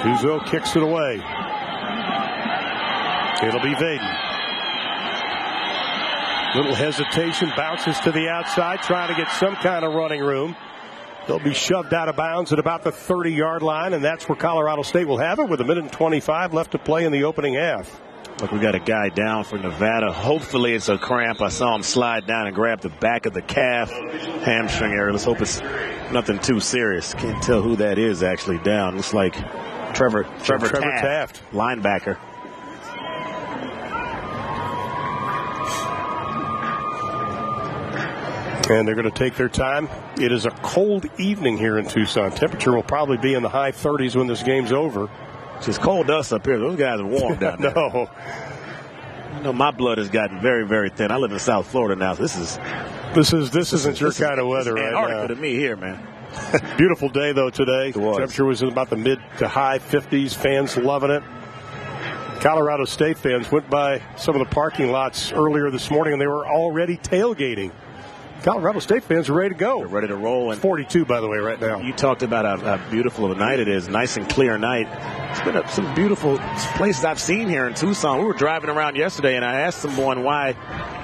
Uzo kicks it away. It'll be Vaden. Little hesitation, bounces to the outside, trying to get some kind of running room. They'll be shoved out of bounds at about the 30-yard line, and that's where Colorado State will have it with 1:25 left to play in the opening half. Look, we got a guy down for Nevada. Hopefully it's a cramp. I saw him slide down and grab the back of the calf, hamstring area. Let's hope it's nothing too serious. Can't tell who that is actually down. Looks like Trevor Taft, linebacker. And they're going to take their time. It is a cold evening here in Tucson. Temperature will probably be in the high 30s when this game's over. It's just cold to us up here. Those guys are warm down there. No. You know, my blood has gotten very, very thin. I live in South Florida now. So this isn't your kind of weather right now. Antarctica to me here, man. Beautiful day, though, today. It was. Temperature was in about the mid to high 50s. Fans loving it. Colorado State fans went by some of the parking lots earlier this morning, and they were already tailgating. Colorado State fans are ready to go. They're ready to roll. And 42, by the way, right now. You talked about how beautiful of a night it is. Nice and clear night. It's been some beautiful places I've seen here in Tucson. We were driving around yesterday, and I asked someone why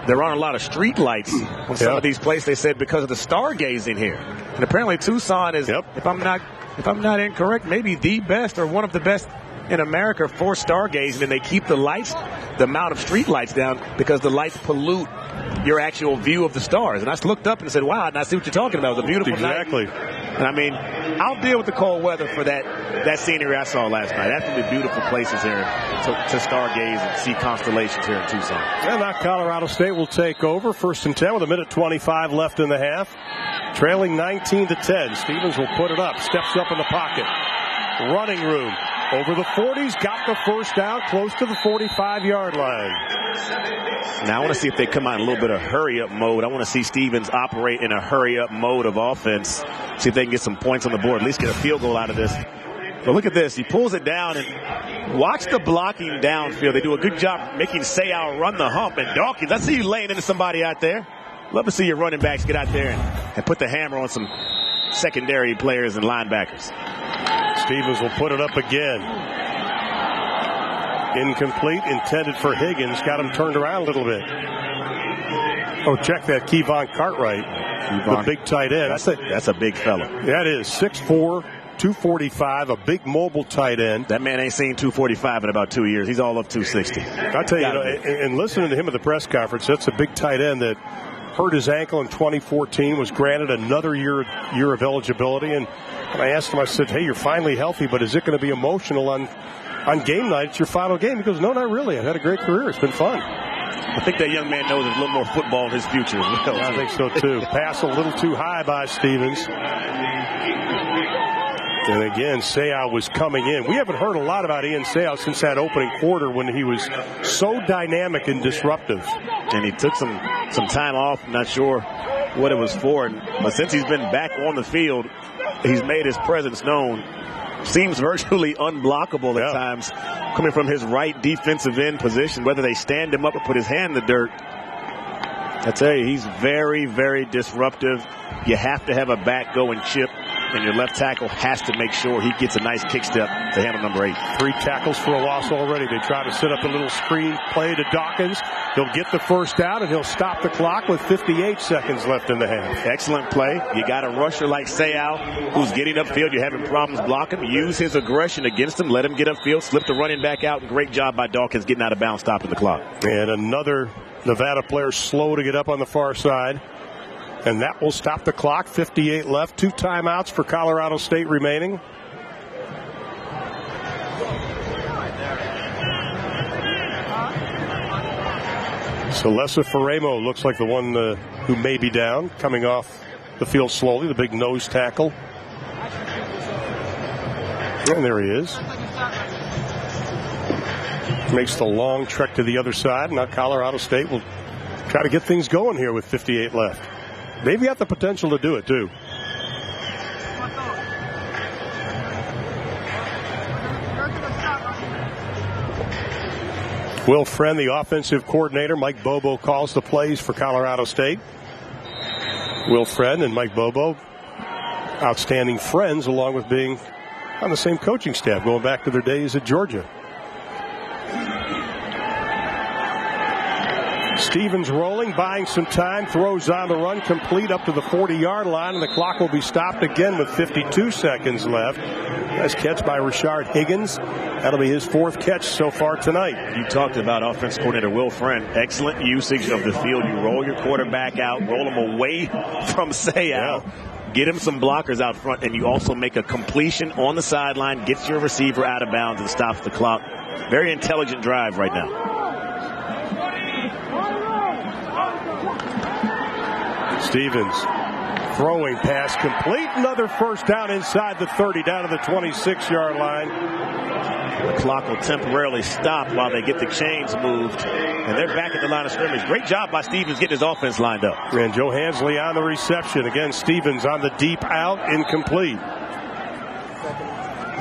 there aren't a lot of street lights on some of these places. They said because of the stargazing here. And apparently Tucson is, if I'm not incorrect, maybe the best or one of the best in America for stargazing, and they keep the amount of street lights down because the lights pollute your actual view of the stars. And I looked up and said, wow, and I see what you're talking about. It was a beautiful night. And I mean, I'll deal with the cold weather for that scenery I saw last night. That's going to be beautiful places here to stargaze and see constellations here in Tucson. And now Colorado State will take over. 1st and 10 with 1:25 left in the half. Trailing 19-10. Stevens will put it up. Steps up in the pocket. Running room. Over the 40s, got the first down, close to the 45-yard line. Now I want to see if they come out in a little bit of hurry-up mode. I want to see Stevens operate in a hurry-up mode of offense. See if they can get some points on the board, at least get a field goal out of this. But look at this. He pulls it down, and watch the blocking downfield. They do a good job making Sayal run the hump. And Dawkins, I see you laying into somebody out there. Love to see your running backs get out there and put the hammer on some secondary players and linebackers. Stevens will put it up again. Incomplete, intended for Higgins. Got him turned around a little bit. Oh, check that. Kevon Cartwright, the big tight end. That's a big fella. That is 6'4", 245, a big mobile tight end. That man ain't seen 245 in about 2 years. He's all up 260. I'll tell you, and listening to him at the press conference, that's a big tight end that hurt his ankle in 2014, was granted another year of eligibility. And I asked him, I said, hey, you're finally healthy, but is it going to be emotional on game night? It's your final game. He goes, no, not really. I've had a great career. It's been fun. I think that young man knows there's a little more football in his future as well. I think so, too. Pass a little too high by Stevens. And again, Sayal was coming in. We haven't heard a lot about Ian Sayal since that opening quarter when he was so dynamic and disruptive. And he took some time off. I'm not sure what it was for. But since he's been back on the field, he's made his presence known. Seems virtually unblockable at times, coming from his right defensive end position, whether they stand him up or put his hand in the dirt. I tell you, he's very, very disruptive. You have to have a back go and chip, and your left tackle has to make sure he gets a nice kick step to handle number 8. 3 tackles for a loss already. They try to set up a little screen play to Dawkins. He'll get the first down, and he'll stop the clock with 58 seconds left in the half. Excellent play. You got a rusher like Sayal who's getting upfield. You're having problems blocking. Use his aggression against him. Let him get upfield. Slip the running back out. And great job by Dawkins getting out of bounds, stopping the clock. And another Nevada player slow to get up on the far side. And that will stop the clock. 58 left. 2 timeouts for Colorado State remaining. Celessa Faremo looks like the one who may be down, coming off the field slowly, the big nose tackle. And there he is. Makes the long trek to the other side. Now Colorado State will try to get things going here with 58 left. They've got the potential to do it, too. Will Friend, the offensive coordinator. Mike Bobo calls the plays for Colorado State. Will Friend and Mike Bobo, outstanding friends, along with being on the same coaching staff, going back to their days at Georgia. Stevens rolling, buying some time, throws on the run, complete up to the 40-yard line, and the clock will be stopped again with 52 seconds left. Nice catch by Rashard Higgins. That'll be his 4th catch so far tonight. You talked about offense coordinator Will Friend. Excellent usage of the field. You roll your quarterback out, roll him away from Sayal. Get him some blockers out front, and you also make a completion on the sideline, gets your receiver out of bounds and stops the clock. Very intelligent drive right now. Stevens throwing pass complete. Another first down inside the 30, down to the 26-yard line. The clock will temporarily stop while they get the chains moved. And they're back at the line of scrimmage. Great job by Stevens getting his offense lined up. And Joe Hansley on the reception. Again, Stevens on the deep out, incomplete.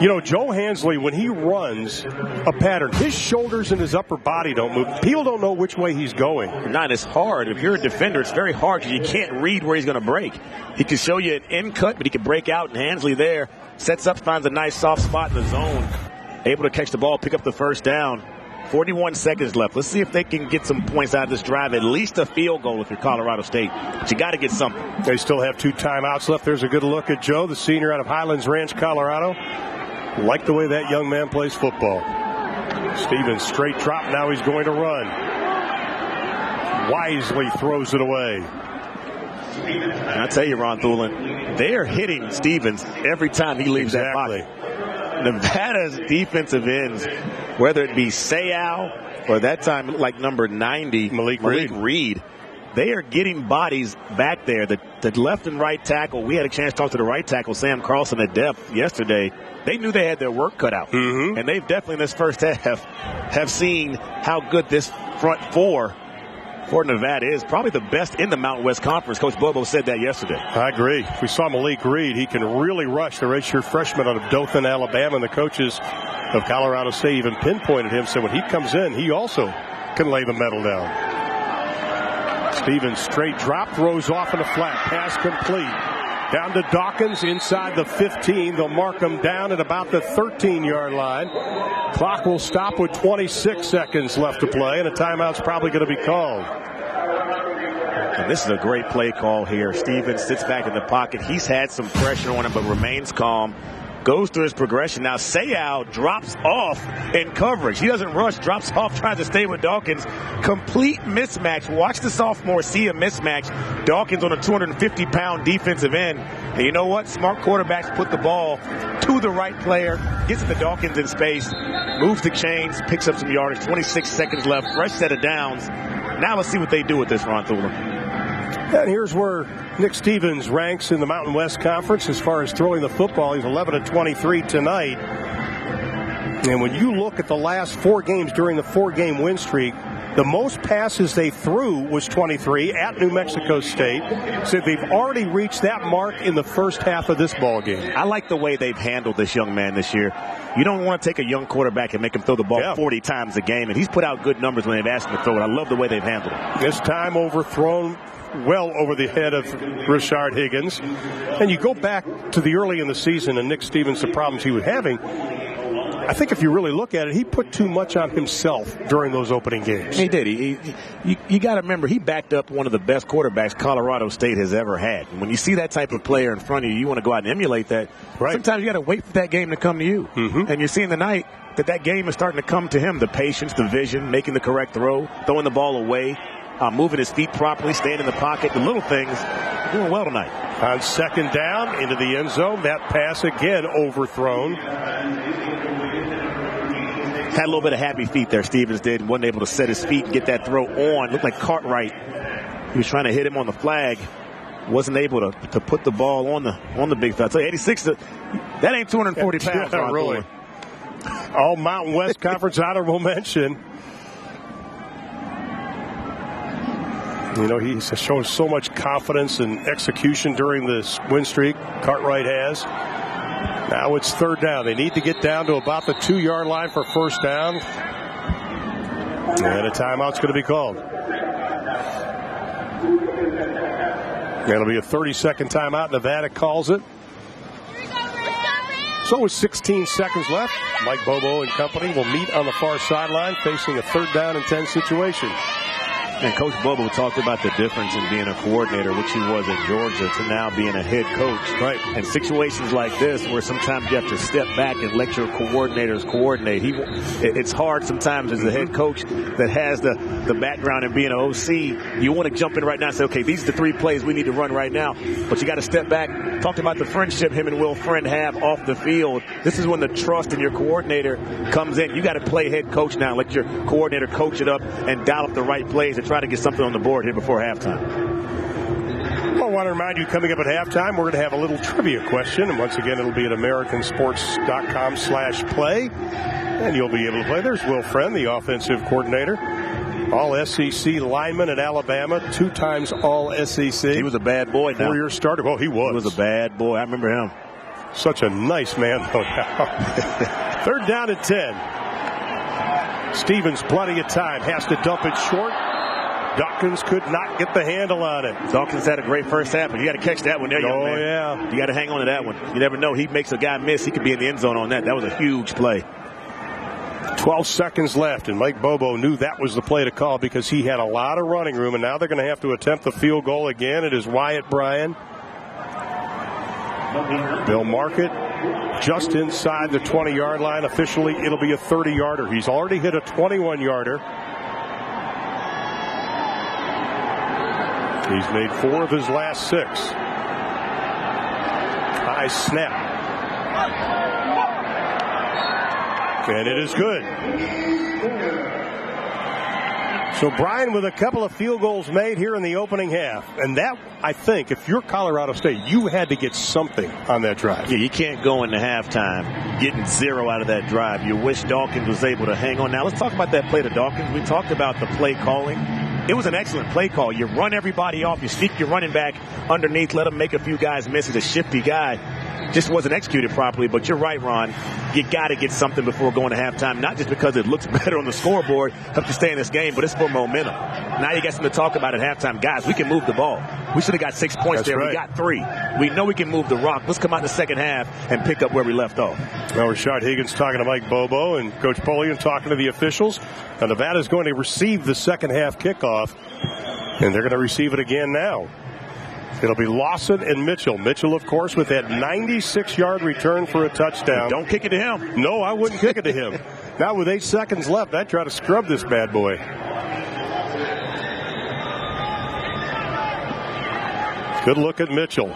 You know, Joe Hansley, when he runs a pattern, his shoulders and his upper body don't move. People don't know which way he's going. Not as hard. If you're a defender, it's very hard because you can't read where he's going to break. He can show you an in cut, but he can break out, and Hansley there sets up, finds a nice soft spot in the zone. Able to catch the ball, pick up the first down. 41 seconds left. Let's see if they can get some points out of this drive, at least a field goal if you're Colorado State. But you got to get something. They still have 2 timeouts left. There's a good look at Joe, the senior out of Highlands Ranch, Colorado. Like the way that young man plays football. Stevens straight drop. Now he's going to run. Wisely throws it away. I tell you, Ron Thulin, they are hitting Stevens every time he leaves that pocket. Nevada's defensive ends, whether it be Sayal or that time it looked like number 90, Malik Reed, they are getting bodies back there. The left and right tackle, we had a chance to talk to the right tackle, Sam Carlson, at depth yesterday. They knew they had their work cut out. Mm-hmm. And they've definitely in this first half have seen how good this front four for Nevada is. Probably the best in the Mountain West Conference. Coach Bobo said that yesterday. I agree. We saw Malik Reed. He can really rush. The redshirt freshman out of Dothan, Alabama. And the coaches of Colorado State even pinpointed him. So when he comes in, he also can lay the metal down. Stevens straight drop, throws off in a flat. Pass complete. Down to Dawkins inside the 15. They'll mark him down at about the 13-yard line. Clock will stop with 26 seconds left to play, and a timeout's probably going to be called. And this is a great play call here. Stevens sits back in the pocket. He's had some pressure on him, but remains calm. Goes through his progression. Now Sayal drops off in coverage. He doesn't rush, drops off, tries to stay with Dawkins. Complete mismatch. Watch the sophomore see a mismatch. Dawkins on a 250-pound defensive end. And you know what? Smart quarterbacks put the ball to the right player, gets it to Dawkins in space, moves the chains, picks up some yardage. 26 seconds left. Fresh set of downs. Now let's see what they do with this, Ron Thulin. And here's where Nick Stevens ranks in the Mountain West Conference as far as throwing the football. He's 11-23 tonight. And when you look at the last 4 games during the 4-game win streak, the most passes they threw was 23 at New Mexico State. So they've already reached that mark in the first half of this ball game. I like the way they've handled this young man this year. You don't want to take a young quarterback and make him throw the ball 40 times a game. And he's put out good numbers when they've asked him to throw it. I love the way they've handled it. This time overthrown well over the head of Rashard Higgins. And you go back to the early in the season and Nick Stevens, the problems he was having. I think if you really look at it, he put too much on himself during those opening games. He did. You got to remember, he backed up one of the best quarterbacks Colorado State has ever had. And when you see that type of player in front of you, you want to go out and emulate that. Right. Sometimes you got to wait for that game to come to you. Mm-hmm. And you're seeing tonight that game is starting to come to him. The patience, the vision, making the correct throw, throwing the ball away, moving his feet properly, staying in the pocket. The little things, doing well tonight. On second down, into the end zone. That pass again overthrown. Had a little bit of happy feet there, Stevens did. Wasn't able to set his feet and get that throw on. Looked like Cartwright. He was trying to hit him on the flag. wasn't able to put the ball on the big fella. So 86, that ain't 240 pounds. Yeah, really. All Mountain West Conference honorable mention. You know, he's shown so much confidence and execution during this win streak. Cartwright has. Now it's third down. They need to get down to about the 2-yard line for first down. And a timeout's going to be called. It'll be a 30-second timeout. Nevada calls it. So with 16 seconds left, Mike Bobo and company will meet on the far sideline facing a 3rd down and 10 situation. And Coach Bobo talked about the difference in being a coordinator, which he was at Georgia, to now being a head coach. Right. And situations like this where sometimes you have to step back and let your coordinators coordinate. It's hard sometimes as a head coach that has the background in being an OC. You want to jump in right now and say, okay, these are the 3 plays we need to run right now. But you got to step back. Talked about the friendship him and Will Friend have off the field. This is when the trust in your coordinator comes in. You got to play head coach now. Let your coordinator coach it up and dial up the right plays and try to get something on the board here before halftime. Well, I want to remind you, coming up at halftime, we're going to have a little trivia question. And once again, it'll be at americansports.com/play. And you'll be able to play. There's Will Friend, the offensive coordinator. All-SEC lineman at Alabama, 2 times All-SEC. He was a bad boy now. 4-year starter. Well, he was. He was a bad boy. I remember him. Such a nice man, though. 3rd down and 10. Stevens, plenty of time, has to dump it short. Dawkins could not get the handle on it. Dawkins had a great first half, but you got to catch that one there, young man. Oh, yeah. You got to hang on to that one. You never know. He makes a guy miss. He could be in the end zone on that. That was a huge play. 12 seconds left, and Mike Bobo knew that was the play to call because he had a lot of running room, and now they're going to have to attempt the field goal again. It is Wyatt Bryan. They'll mark it just inside the 20-yard line. Officially, it'll be a 30-yarder. He's already hit a 21-yarder. He's made 4 of his last 6. High snap. And it is good. So Bryan with a couple of field goals made here in the opening half. And that, I think, if you're Colorado State, you had to get something on that drive. Yeah, you can't go into halftime getting 0 out of that drive. You wish Dawkins was able to hang on. Now, let's talk about that play to Dawkins. We talked about the play calling. It was an excellent play call. You run everybody off. You sneak your running back underneath. Let him make a few guys miss. He's a shifty guy. Just wasn't executed properly. But you're right, Ron. You got to get something before going to halftime. Not just because it looks better on the scoreboard, helps you stay in this game, but it's for momentum. Now you got something to talk about at halftime. Guys, we can move the ball. We should have got 6 points. That's there. Right. We got 3. We know we can move the rock. Let's come out in the second half and pick up where we left off. Well, Rashad Higgins talking to Mike Bobo and Coach Polian talking to the officials. Now Nevada's going to receive the second half kickoff, and they're going to receive it again now. It'll be Lawson and Mitchell. Mitchell, of course, with that 96-yard return for a touchdown. Don't kick it to him. No, I wouldn't kick it to him. Now with 8 seconds left, I'd try to scrub this bad boy. Good look at Mitchell.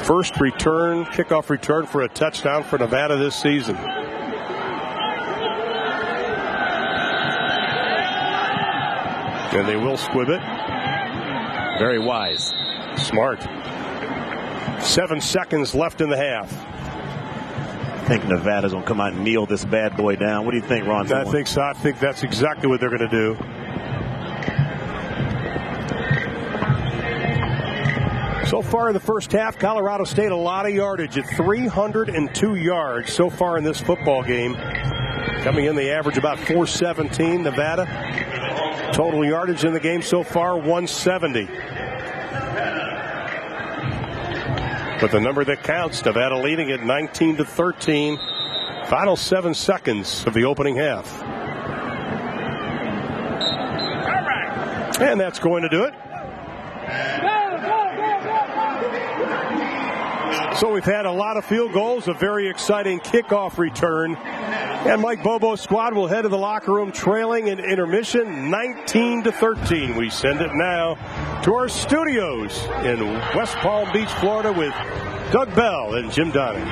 First return, kickoff return for a touchdown for Nevada this season. And they will squib it. Very wise. Smart. 7 seconds left in the half. I think Nevada's going to come out and kneel this bad boy down. What do you think, Ron? I think so. I think that's exactly what they're going to do. So far in the first half, Colorado State a lot of yardage at 302 yards so far in this football game. Coming in, they average about 417. Nevada, total yardage in the game so far, 170. But the number that counts, Nevada leading at 19-13. Final 7 seconds of the opening half. And that's going to do it. So we've had a lot of field goals, a very exciting kickoff return. And Mike Bobo's squad will head to the locker room trailing in intermission 19-13. We send it now to our studios in West Palm Beach, Florida with Doug Bell and Jim Donahue.